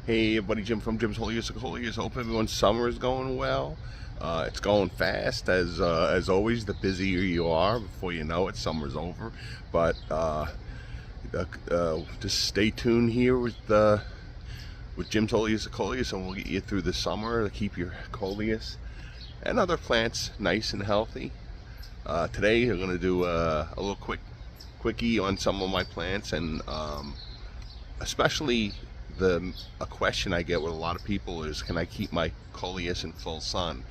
Hey everybody, Jim from Jim's Coleus. Hope everyone's summer is going well. It's going fast as always. The busier you are, before you know it, summer's over. But just stay tuned here with Jim's Coleus, and we'll get you through the summer to keep your Coleus and other plants nice and healthy. Today we're going to do a little quickie on some of my plants, and especially a question I get with a lot of people is, can I keep my Coleus in full sun,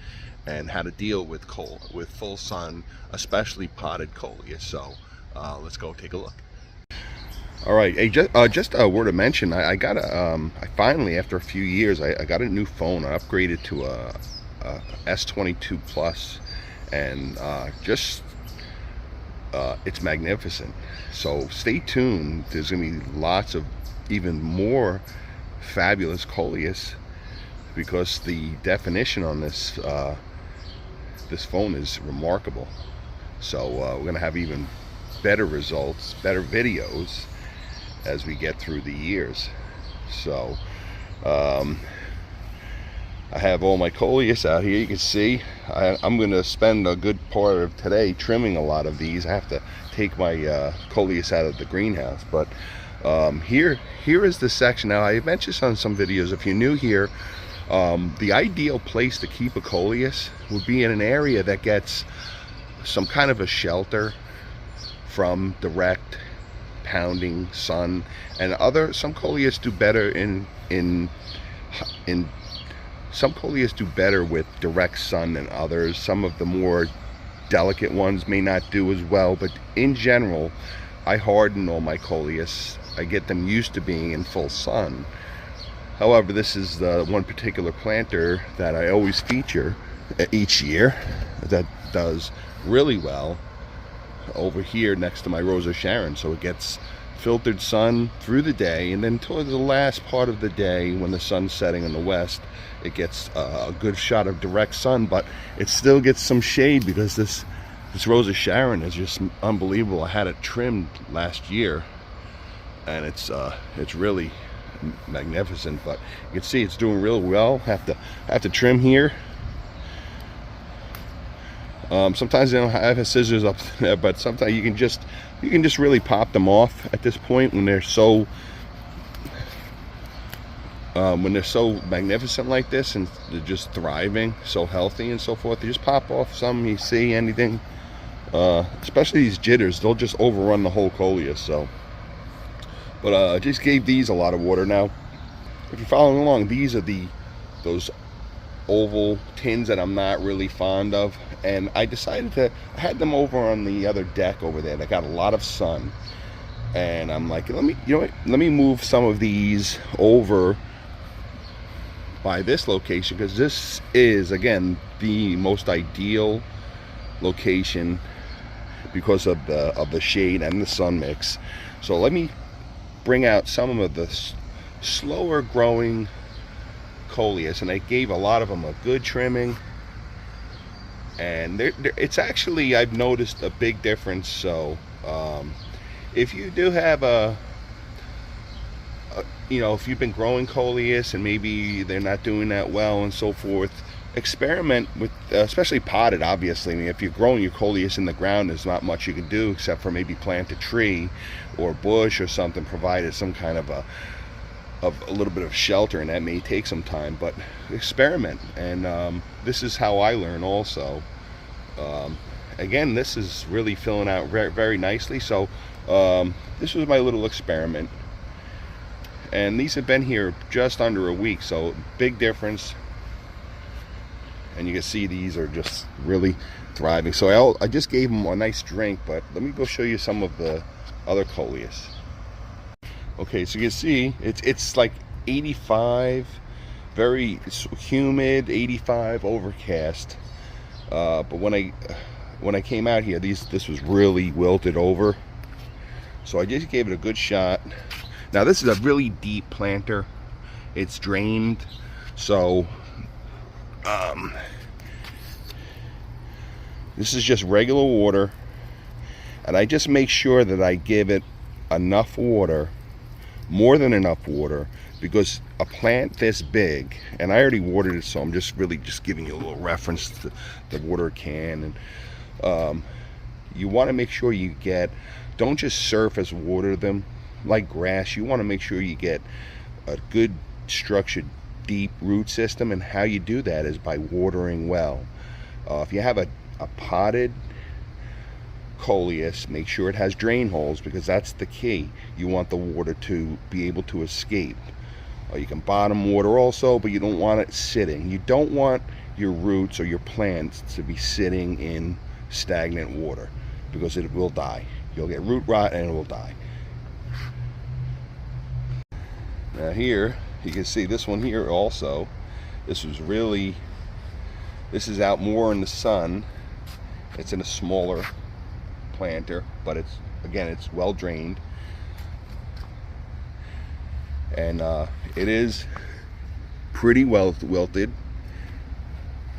and how to deal with full sun, especially potted Coleus. So let's go take a look. All right, hey, just a word of mention. I finally, after a few years, I got a new phone. I upgraded to a S22 Plus, and it's magnificent. So stay tuned. There's gonna be lots of even more fabulous Coleus, because the definition on this this phone is remarkable. So we're gonna have even better results, better videos as we get through the years. So I have all my Coleus out here. You can see I'm going to spend a good part of today trimming a lot of these. I have to take my Coleus out of the greenhouse, but here is the section. Now, I mentioned this on some videos. If you're new here, the ideal place to keep a Coleus would be in an area that gets some kind of a shelter from direct pounding sun, and some Coleus do better some Coleus do better with direct sun than others. Some of the more delicate ones may not do as well, but in general, I harden all my Coleus. I get them used to being in full sun. However, this is the one particular planter that I always feature each year that does really well over here next to my Rosa Sharon. So it gets filtered sun through the day, and then towards the last part of the day, when the sun's setting in the west, it gets a good shot of direct sun, but it still gets some shade, because this Rosa Sharon is just unbelievable. I had it trimmed last year, and it's really magnificent. But you can see it's doing real well. Have to trim here. Sometimes they don't have scissors up there, but sometimes you can just really pop them off at this point when they're so magnificent like this, and they're just thriving, so healthy and so forth. You just pop off some, you see anything, especially these jitters, they'll just overrun the whole Coleus. So, but I just gave these a lot of water. Now, if you're following along, these are those oval tins that I'm not really fond of, and I had them over on the other deck over there that got a lot of sun, and I'm like, let me move some of these over by this location, because this is, again, the most ideal location because of the shade and the sun mix. So let me bring out some of the slower growing Coleus, and I gave a lot of them a good trimming, and it's actually, I've noticed a big difference. So if you do have if you've been growing Coleus and maybe they're not doing that well and so forth, experiment with, especially potted, obviously. I mean, if you're growing your Coleus in the ground, there's not much you can do except for maybe plant a tree or a bush or something, provided some kind of a little bit of shelter, and that may take some time, but experiment. And this is how I learn also. Again, this is really filling out very, very nicely. So this was my little experiment, and these have been here just under a week, so big difference. And you can see these are just really thriving. So I just gave them a nice drink, but let me go show you some of the other Coleus. Okay, so you can see it's like 85, very humid, 85, overcast. But when I came out here, this was really wilted over. So I just gave it a good shot. Now, this is a really deep planter. It's drained, so this is just regular water, and I just make sure that I give it enough water more than enough water, because a plant this big, and I already watered it, so I'm just really just giving you a little reference to the water can. And you want to make sure you get, don't just surface water them like grass. You want to make sure you get a good structured deep root system, and how you do that is by watering well. If you have a potted Coleus, make sure it has drain holes, because that's the key. You want the water to be able to escape. You can bottom water also, but you don't want it sitting. You don't want your roots or your plants to be sitting in stagnant water, because it will die. You'll get root rot and it will die. Now here you can see this one here also. This is out more in the sun. It's in a smaller planter, but it's well drained, and it is pretty well wilted.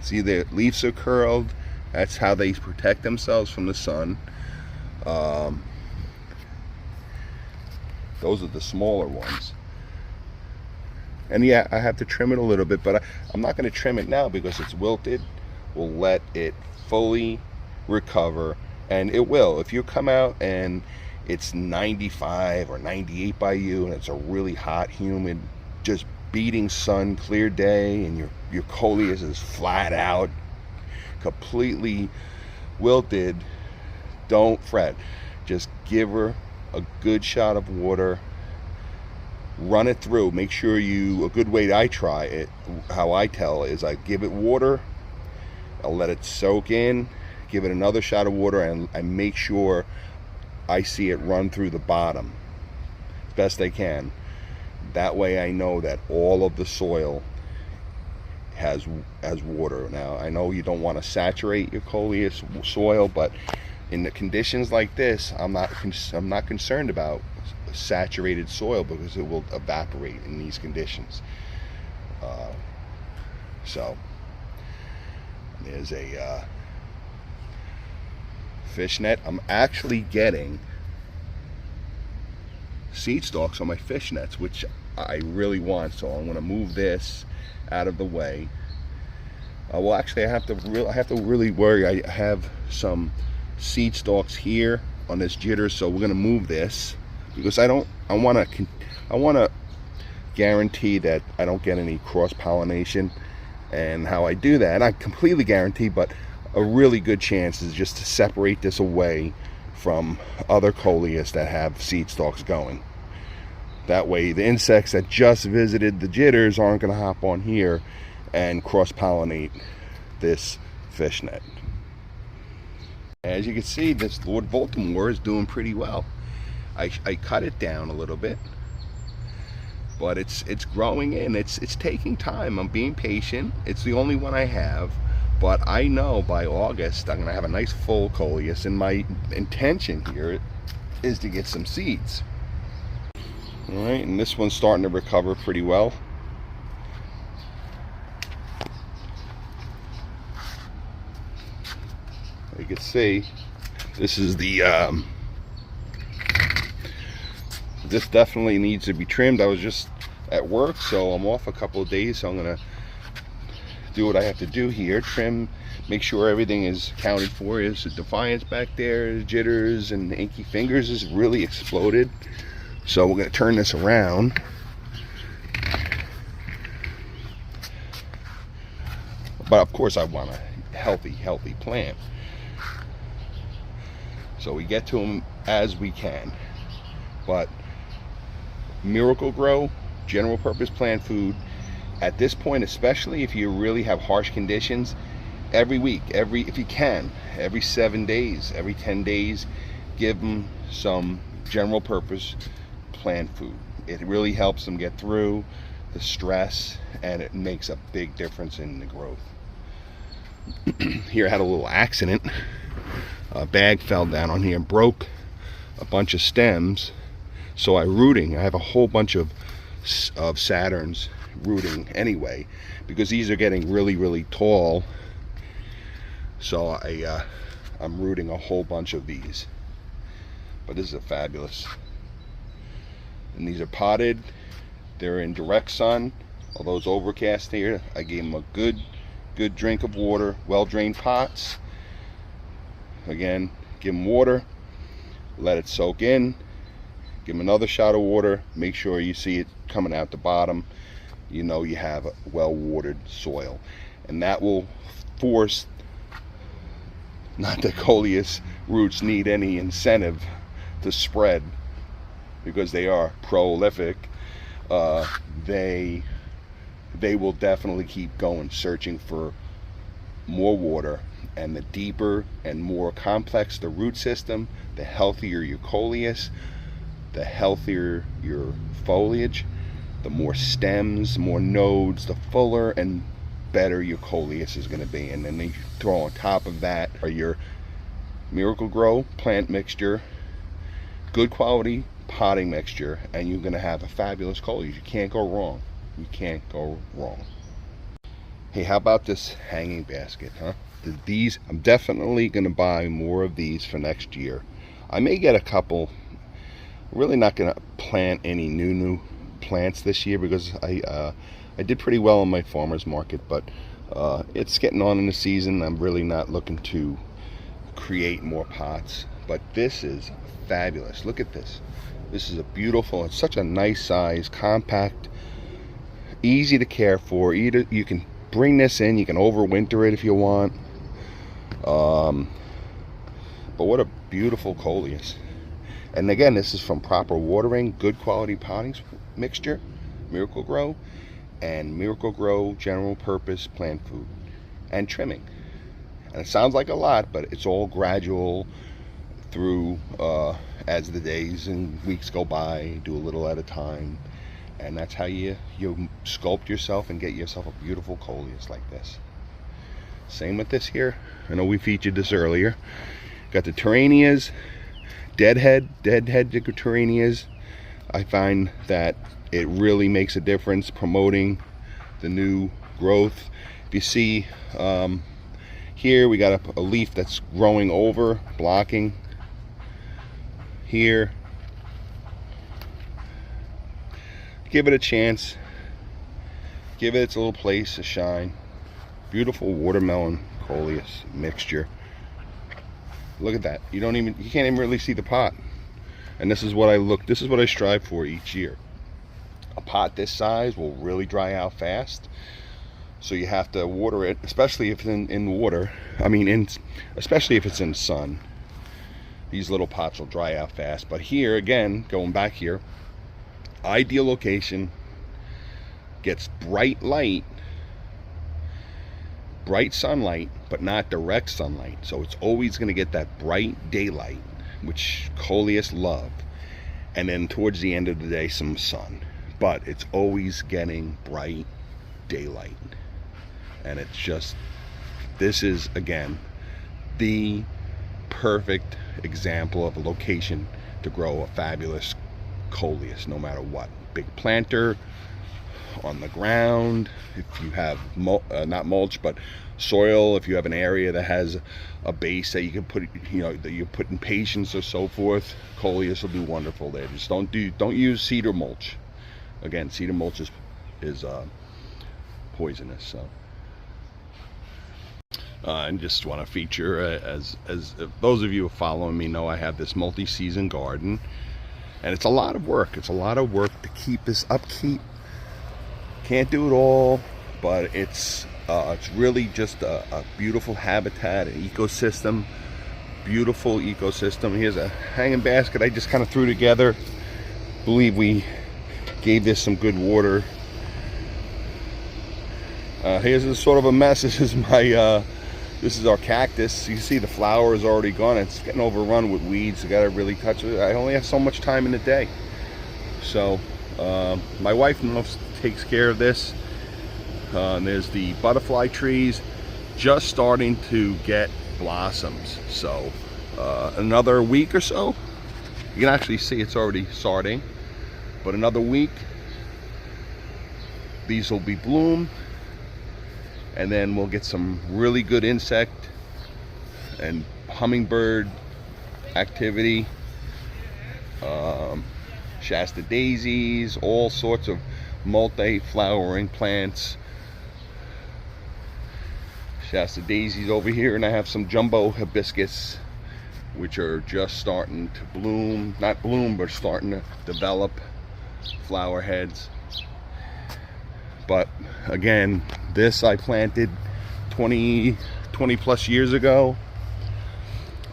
See, the leaves are curled. That's how they protect themselves from the sun. Those are the smaller ones. And yeah, I have to trim it a little bit, but I'm not going to trim it now because it's wilted. We'll let it fully recover, and it will. If you come out and it's 95 or 98 by you, and it's a really hot, humid, just beating sun, clear day, and your Coleus is flat out, completely wilted, don't fret. Just give her a good shot of water. Run it through. Make sure a good way I try it, how I tell, is I give it water, I'll let it soak in, give it another shot of water, and I make sure I see it run through the bottom as best I can. That way I know that all of the soil has water. Now, I know you don't want to saturate your Coleus soil, but in the conditions like this, I'm not concerned about saturated soil, because it will evaporate in these conditions. So there's a fish net. I'm actually getting seed stalks on my fish nets, which I really want, so I'm going to move this out of the way. Well, actually, I have to really worry. I have some seed stalks here on this jitter, so we're going to move this, because I want to guarantee that I don't get any cross pollination. And how I do that, not completely guarantee, but a really good chance, is just to separate this away from other Coleus that have seed stalks going. That way the insects that just visited the jitters aren't going to hop on here and cross pollinate this fish net. As you can see, this Lord Baltimore is doing pretty well. I cut it down a little bit, but it's growing in. It's taking time. I'm being patient. It's the only one I have, but I know by August I'm gonna have a nice full Coleus, and my intention here is to get some seeds. All right, and this one's starting to recover pretty well. You can see this is the this definitely needs to be trimmed. I was just at work, so I'm off a couple of days, so I'm gonna do what I have to do here, trim, make sure everything is accounted for. There's a Defiance back there, jitters, and Inky Fingers is really exploded, so we're gonna turn this around. But of course I want a healthy plant, so we get to them as we can. But Miracle Grow, general purpose plant food, at this point, especially if you really have harsh conditions, every week, if you can, every 7 days, every 10 days, give them some general purpose plant food. It really helps them get through the stress, and it makes a big difference in the growth. Here I had a little accident. A bag fell down on here and broke a bunch of stems, so I have a whole bunch of Saturns rooting anyway, because these are getting really tall, so I'm rooting a whole bunch of these. But this is a fabulous And these are potted. They're in direct sun. Although it's overcast here, I gave them a good drink of water. Well drained pots. Again, give them water. Let it soak in. Give them another shot of water. Make sure you see it coming out the bottom. You know you have a well-watered soil. And that will force, not that Coleus roots need any incentive to spread because they are prolific. They will definitely keep going, searching for more water. And the deeper and more complex the root system, the healthier your Coleus, the healthier your foliage, the more stems, more nodes, the fuller and better your Coleus is going to be. And then you throw on top of that are your Miracle-Gro plant mixture, good quality potting mixture, and you're going to have a fabulous Coleus. You can't go wrong. You can't go wrong. Hey, how about this hanging basket, huh? These, I'm definitely going to buy more of these for next year. I may get a couple. Really not going to plant any new plants this year because I did pretty well on my farmer's market, but it's getting on in the season. I'm really not looking to create more pots, but this is fabulous. Look at this. This is a beautiful, it's such a nice size, compact, easy to care for. Either you can bring this in, you can overwinter it if you want. But what a beautiful Coleus. And again, this is from proper watering, good quality potting mixture, Miracle-Gro, and Miracle-Gro general purpose plant food and trimming. And it sounds like a lot, but it's all gradual through as the days and weeks go by. Do a little at a time, and that's how you sculpt yourself and get yourself a beautiful Coleus like this. Same with this here. I know we featured this earlier. Got the Terranias, deadhead Terranias. I find that it really makes a difference promoting the new growth. If you see here, we got a leaf that's growing over, blocking here. Give it a chance. Give it its little place to shine. Beautiful watermelon Coleus mixture. Look at that. You can't even really see the pot. And this is what I strive for each year. A pot this size will really dry out fast. So you have to water it, especially if it's in water. Especially if it's in sun. These little pots will dry out fast. But here, again, going back here, ideal location, gets bright light, bright sunlight, but not direct sunlight. So it's always going to get that bright daylight, which Coleus love. And then towards the end of the day, some sun. But it's always getting bright daylight. And it's just, this is, again, the perfect example of a location to grow a fabulous Coleus, no matter what. Big planter, on the ground, if you have not mulch but soil, if you have an area that has a base that you can put, that you put in patience or so forth, Coleus will do wonderful there. Just don't use cedar mulch. Again, cedar mulch is poisonous. So I just want to feature, as those of you who are following me know, I have this multi-season garden, and it's a lot of work. It's a lot of work to keep this upkeep. Can't do it all, but it's really just a beautiful habitat, an ecosystem, beautiful ecosystem. Here's a hanging basket I just kind of threw together. Believe we gave this some good water. Here's a sort of a mess. This is our cactus. You can see the flower is already gone. It's getting overrun with weeds. I gotta really touch it. I only have so much time in the day. So my wife takes care of this. And there's the butterfly trees just starting to get blossoms. So another week or so, you can actually see it's already starting. But another week, these will be bloom. And then we'll get some really good insect and hummingbird activity. Shasta daisies, all sorts of multi-flowering plants. Shasta daisies over here, and I have some jumbo hibiscus, which are just starting to bloom. Not bloom, but starting to develop flower heads. But again, this I planted 20 plus years ago,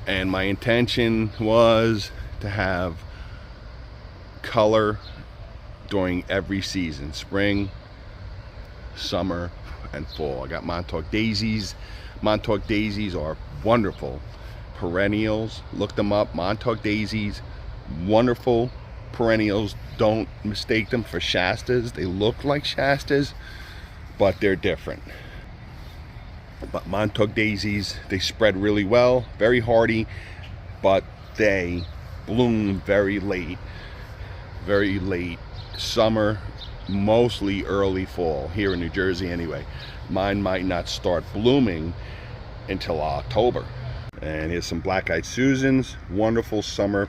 and my intention was to have color during every season: spring, summer, and fall. I got Montauk daisies. Montauk daisies are wonderful perennials. Look them up. Montauk daisies, wonderful perennials. Don't mistake them for Shastas. They look like Shastas, but they're different. But Montauk daisies, they spread really well, very hardy, but they bloom very late summer, mostly early fall here in New Jersey anyway. Mine might not start blooming until October. And here's some black-eyed Susans, wonderful summer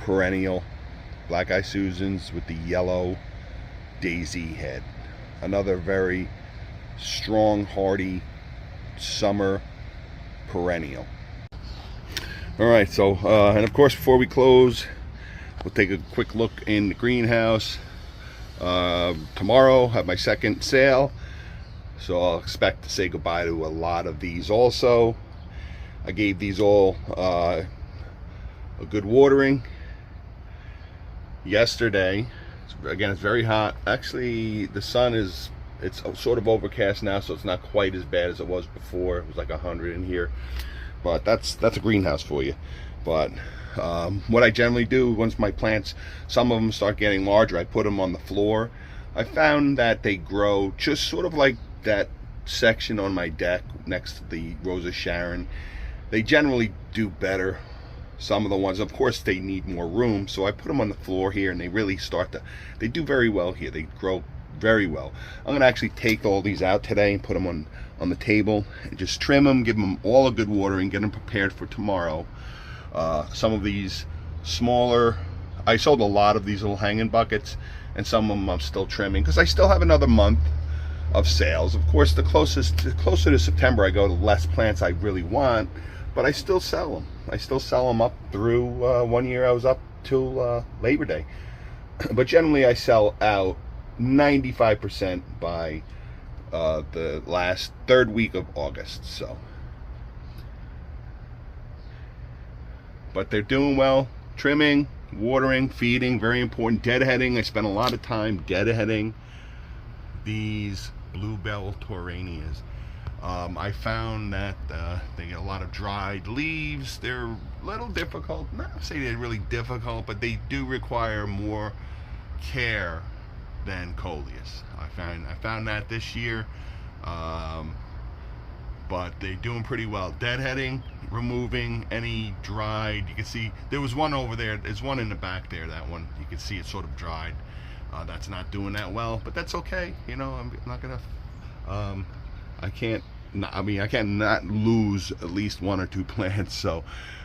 perennial black-eyed Susans with the yellow daisy head. Another very strong, hardy summer perennial. All right, so and of course, before we close, we'll take a quick look in the greenhouse. Tomorrow I have my second sale, so I'll expect to say goodbye to a lot of these also. I gave these all a good watering yesterday. Again, it's very hot. Actually, the sun it's sort of overcast now, so it's not quite as bad as it was before. It was like 100 in here, but that's a greenhouse for you. But what I generally do, once my plants, some of them start getting larger, I put them on the floor. I found that they grow just sort of like that section on my deck next to the Rose of Sharon. They generally do better. Some of the ones, of course, they need more room, so I put them on the floor here, and they really they do very well here. They grow very well. I'm going to actually take all these out today and put them on the table and just trim them, give them all a good watering, get them prepared for tomorrow. Some of these smaller, I sold a lot of these little hanging buckets, and some of them I'm still trimming because I still have another month of sales. Of course, the closer to September I go, the less plants I really want, but I still sell them. I still sell them up through 1 year I was up till Labor Day. But generally I sell out 95% by the last third week of August. So, but they're doing well. Trimming, watering, feeding, very important. Deadheading. I spent a lot of time deadheading these bluebell toranias. I found that they get a lot of dried leaves. They're a little difficult. Not to say they're really difficult, but they do require more care than Coleus. I found that this year, but they're doing pretty well. Deadheading, removing any dried. You can see there was one over there. There's one in the back there. That one you can see it's sort of dried. That's not doing that well, but that's okay. You know, I'm not gonna. I can't not lose at least one or two plants. So,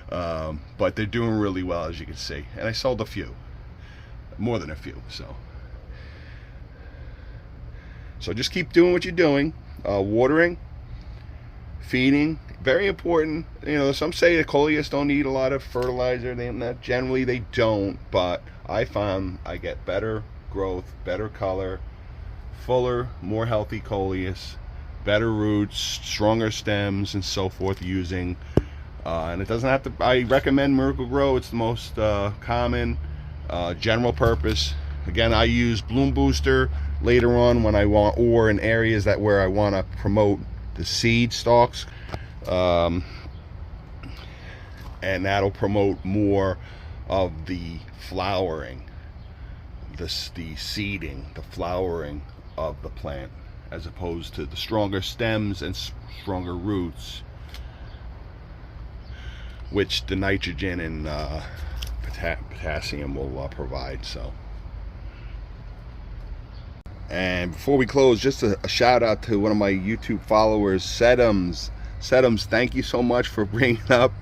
but they're doing really well, as you can see. And I sold a few, more than a few. So just keep doing what you're doing. Watering, feeding, very important. You know, some say the Coleus don't need a lot of fertilizer. Generally they don't, but I found I get better growth, better color, fuller, more healthy Coleus, better roots, stronger stems, and so forth using. And it doesn't have to. I recommend Miracle Grow. It's the most common, general purpose. Again, I use Bloom Booster later on when I want, or in areas where I want to promote the seed stalks, and that'll promote more of the flowering, the seeding, the flowering of the plant, as opposed to the stronger stems and stronger roots, which the nitrogen and potassium will provide. So. And before we close, just a shout out to one of my YouTube followers, Sedums. Sedums, thank you so much for bringing up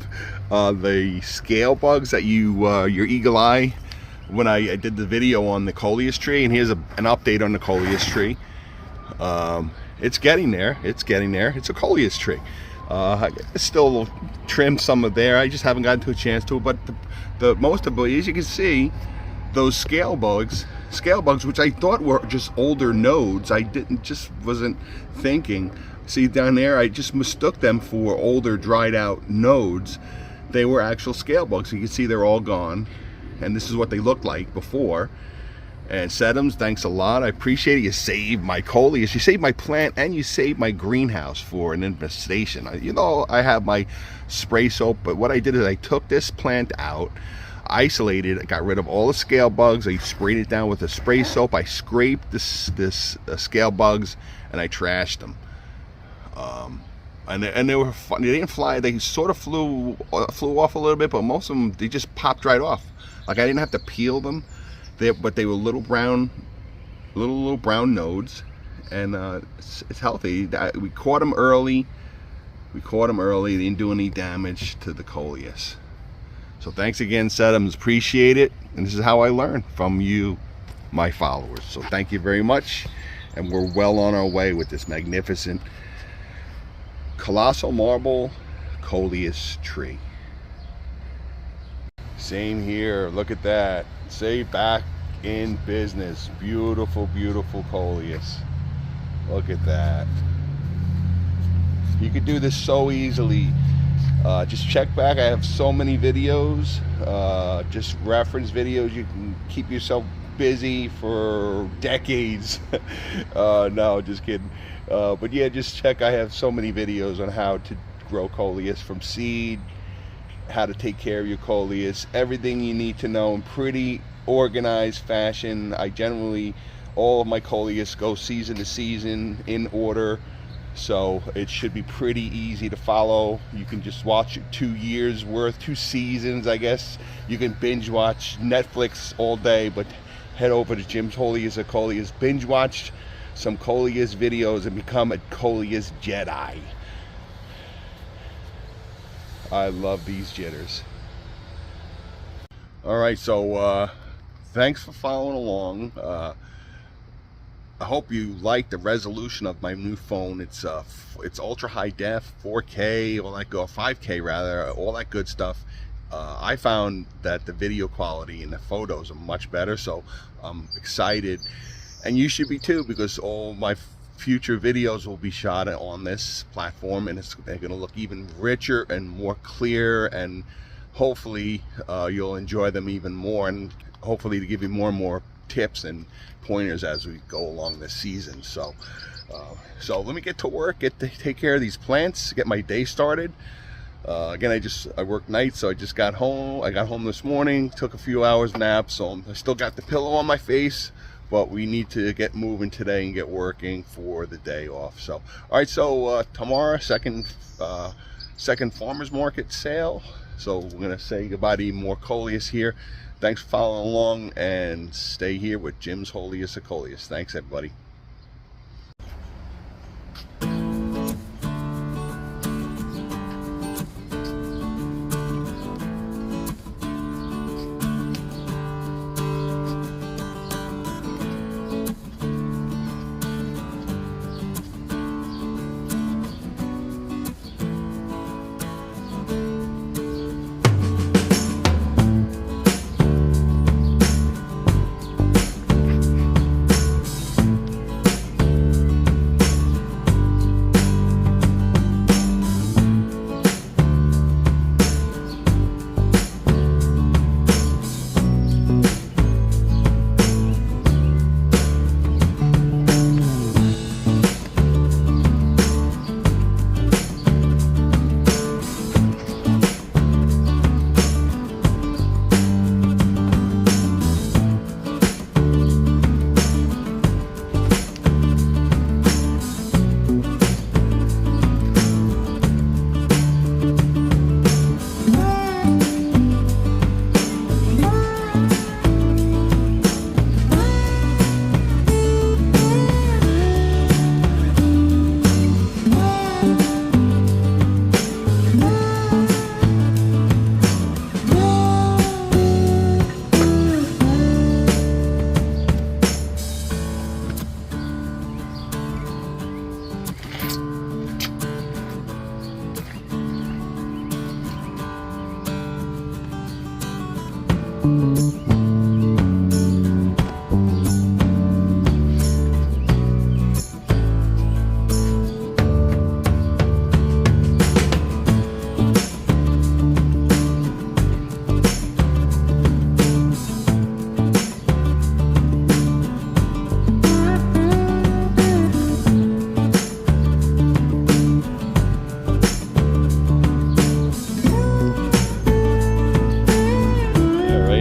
the scale bugs that your eagle eye when I did the video on the Coleus tree, and here's an update on the Coleus tree. It's getting there. It's getting there. It's a Coleus tree. I still trim some of there. I just haven't gotten to a chance to. But the most of it, as you can see, those scale bugs, which I thought were just older nodes. I wasn't thinking. See down there, I just mistook them for older dried out nodes. They were actual scale bugs. You can see they're all gone, and this is what they looked like before. And Sedums, thanks a lot. I appreciate it. You saved my Coleus, you saved my plant, and you saved my greenhouse for an infestation. You know, I have my spray soap, but what I did is I took this plant out, isolated, got rid of all the scale bugs. I sprayed it down with a spray soap. I scraped this scale bugs, and I trashed them. And they were fun. They didn't fly. They sort of flew off a little bit, but most of them, they just popped right off. Like, I didn't have to peel them. But they were little brown nodes, and it's healthy. We caught them early. They didn't do any damage to the Coleus. So thanks again, Sedums. Appreciate it. And this is how I learn from you, my followers. So thank you very much. And we're well on our way with this magnificent colossal marble Coleus tree. Same here. Look at that. Say back in business. Beautiful, beautiful Coleus. Look at that. You could do this so easily. Just check back. I have so many videos, just reference videos. You can keep yourself busy for decades. No, just kidding. But yeah, just check. I have so many videos on how to grow Coleus from seed, how to take care of your Coleus, everything you need to know in pretty organized fashion. I generally, all of my Coleus go season to season in order, so it should be pretty easy to follow. You can just watch 2 years worth, 2 seasons, I guess. You can binge watch Netflix all day, but head over to Jim's Holiest of Coleus, binge watch some Coleus videos, and become a Coleus Jedi. I love these jitters. All right, so thanks for following along. I hope you like the resolution of my new phone. It's ultra high def, 4K, all that 5K rather, all that good stuff. I found that the video quality and the photos are much better, so I'm excited, and you should be too, because all my future videos will be shot on this platform, and they're going to look even richer and more clear, and hopefully you'll enjoy them even more, and hopefully to give you more and more tips and pointers as we go along this season. So let me get to work, take care of these plants, get my day started. Again, I work nights, so I just got home. I got home this morning, took a few hours nap, so I still got the pillow on my face, but we need to get moving today and get working for the day off. So, all right, so tomorrow, second farmers market sale. So we're gonna say goodbye to even more Coleus here. Thanks for following along, and stay here with Jim's Holiest of Coleus. Thanks, everybody.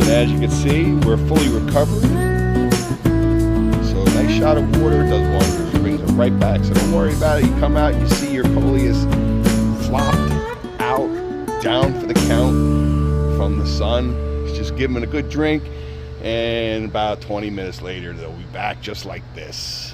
As you can see, we're fully recovered. So a nice shot of water does wonders. It brings it right back. So don't worry about it. You come out, you see your Coleus flopped out, down for the count from the sun. Just give them a good drink, and about 20 minutes later, they'll be back just like this.